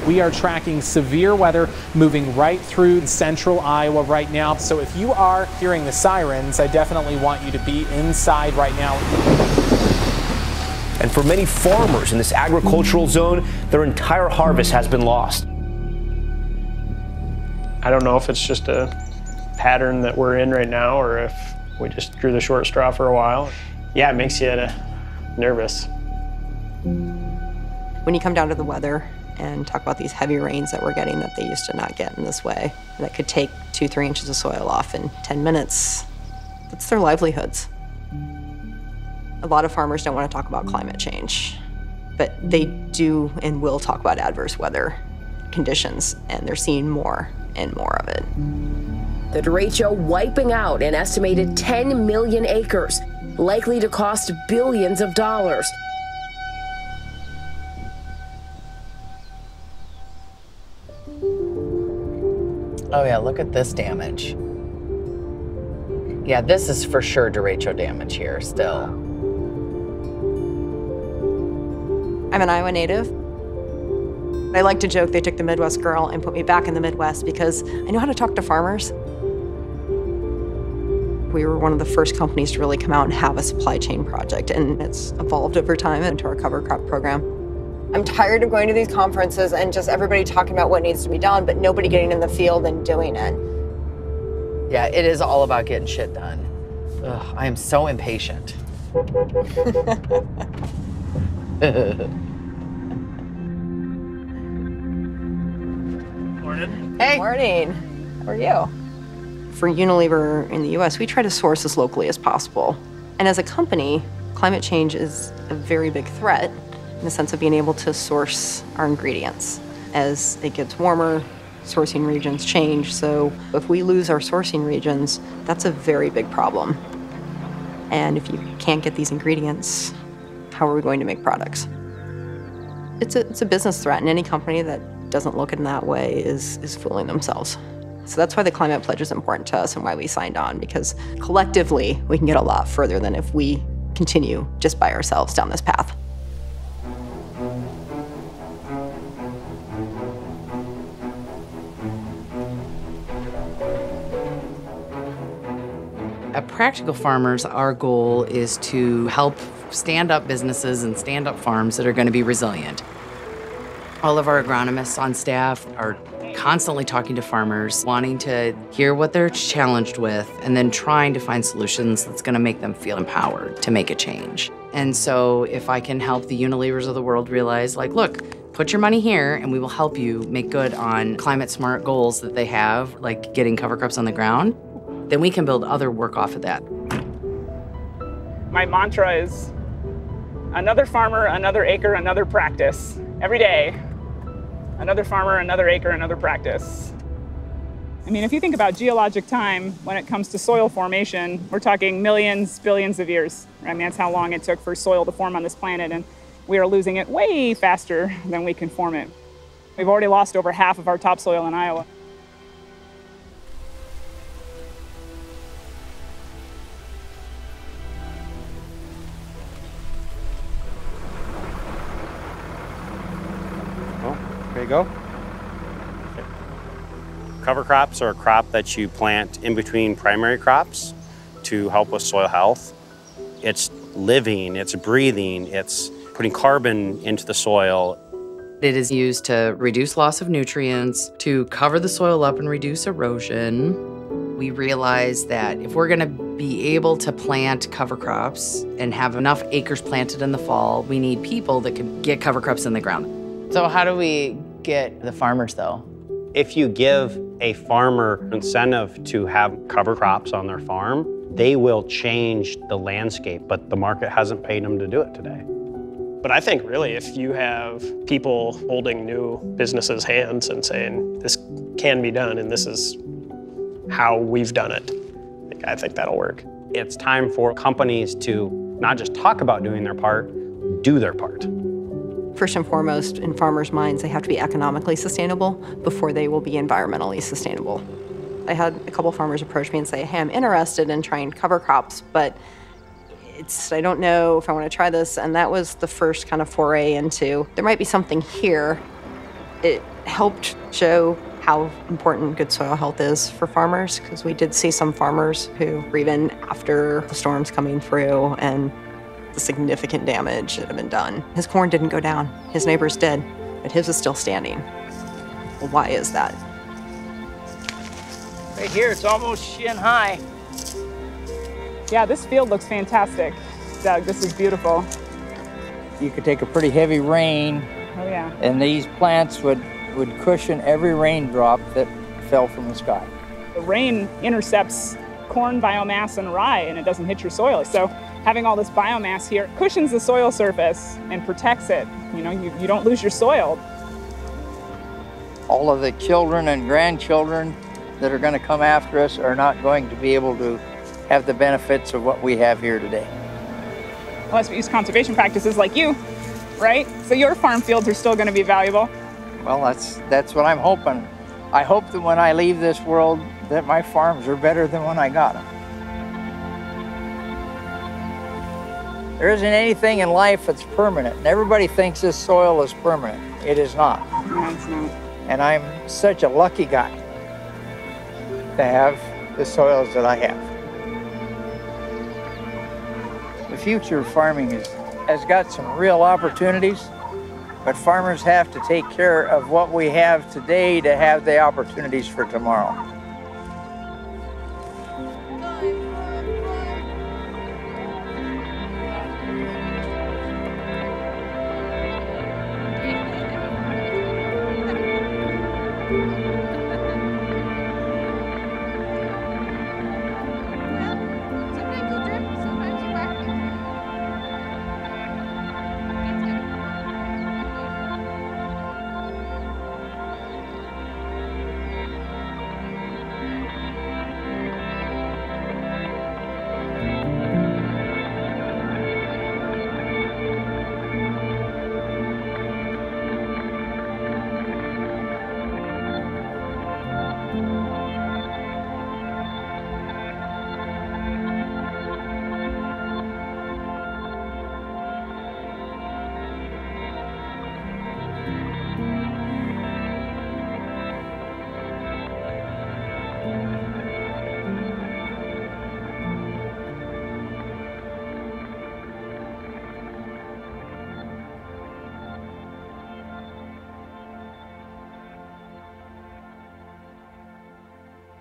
We are tracking severe weather moving right through central Iowa right now. So if you are hearing the sirens, I definitely want you to be inside right now. And for many farmers in this agricultural zone, their entire harvest has been lost. I don't know if it's just a pattern that we're in right now or if we just drew the short straw for a while. Yeah, it makes you nervous. When you come down to the weather and talk about these heavy rains that we're getting that they used to not get in this way, that could take 2-3 inches of soil off in 10 minutes, that's their livelihoods. A lot of farmers don't want to talk about climate change, but they do and will talk about adverse weather conditions, and they're seeing more and more of it. The derecho wiping out an estimated 10 million acres, likely to cost billions of dollars. Oh yeah, look at this damage. Yeah, this is for sure derecho damage here still. I'm an Iowa native. I like to joke they took the Midwest girl and put me back in the Midwest because I know how to talk to farmers. We were one of the first companies to really come out and have a supply chain project, and it's evolved over time into our cover crop program. I'm tired of going to these conferences and just everybody talking about what needs to be done, but nobody getting in the field and doing it. Yeah, it is all about getting shit done. Ugh, I am so impatient. Morning. Hey. Morning. How are you? For Unilever in the US, we try to source as locally as possible. And as a company, climate change is a very big threat in the sense of being able to source our ingredients. As it gets warmer, sourcing regions change. So if we lose our sourcing regions, that's a very big problem. And if you can't get these ingredients, how are we going to make products? It's a business threat, and any company that doesn't look in that way is fooling themselves. So that's why the climate pledge is important to us and why we signed on, because collectively we can get a lot further than if we continue just by ourselves down this path. At Practical Farmers, our goal is to help stand up businesses and stand up farms that are going to be resilient. All of our agronomists on staff are constantly talking to farmers, wanting to hear what they're challenged with, and then trying to find solutions that's going to make them feel empowered to make a change. And so if I can help the Unilevers of the world realize, like, look, put your money here and we will help you make good on climate smart goals that they have, like getting cover crops on the ground, then we can build other work off of that. My mantra is another farmer, another acre, another practice. Every day, another farmer, another acre, another practice. I mean, if you think about geologic time when it comes to soil formation, we're talking millions, billions of years. I mean, that's how long it took for soil to form on this planet, and we are losing it way faster than we can form it. We've already lost over half of our topsoil in Iowa. There you go. Cover crops are a crop that you plant in between primary crops to help with soil health. It's living, it's breathing, it's putting carbon into the soil. It is used to reduce loss of nutrients, to cover the soil up and reduce erosion. We realize that if we're gonna be able to plant cover crops and have enough acres planted in the fall, we need people that can get cover crops in the ground. So how do we get the farmers, though? If you give a farmer incentive to have cover crops on their farm, they will change the landscape, but the market hasn't paid them to do it today. But I think really if you have people holding new businesses' hands and saying, this can be done and this is how we've done it, I think that'll work. It's time for companies to not just talk about doing their part, do their part. First and foremost, in farmers' minds, they have to be economically sustainable before they will be environmentally sustainable. I had a couple farmers approach me and say, hey, I'm interested in trying cover crops, but I don't know if I want to try this. And that was the first kind of foray into, there might be something here. It helped show how important good soil health is for farmers, because we did see some farmers who, even after the storms coming through and the significant damage that had been done, his corn didn't go down. His neighbors did, but his is still standing. Well, why is that? Right here, it's almost shin high. Yeah, this field looks fantastic. Doug, this is beautiful. You could take a pretty heavy rain, Oh yeah. and these plants would cushion every raindrop that fell from the sky. The rain intercepts corn biomass and rye, and it doesn't hit your soil. So having all this biomass here cushions the soil surface and protects it. You know, you don't lose your soil. All of the children and grandchildren that are going to come after us are not going to be able to have the benefits of what we have here today. Unless we use conservation practices like you, right? So your farm fields are still going to be valuable. Well, that's what I'm hoping. I hope that when I leave this world that my farms are better than when I got them. There isn't anything in life that's permanent, and everybody thinks this soil is permanent. It is not. No, it's not. And I'm such a lucky guy to have the soils that I have. The future of farming has got some real opportunities, but farmers have to take care of what we have today to have the opportunities for tomorrow.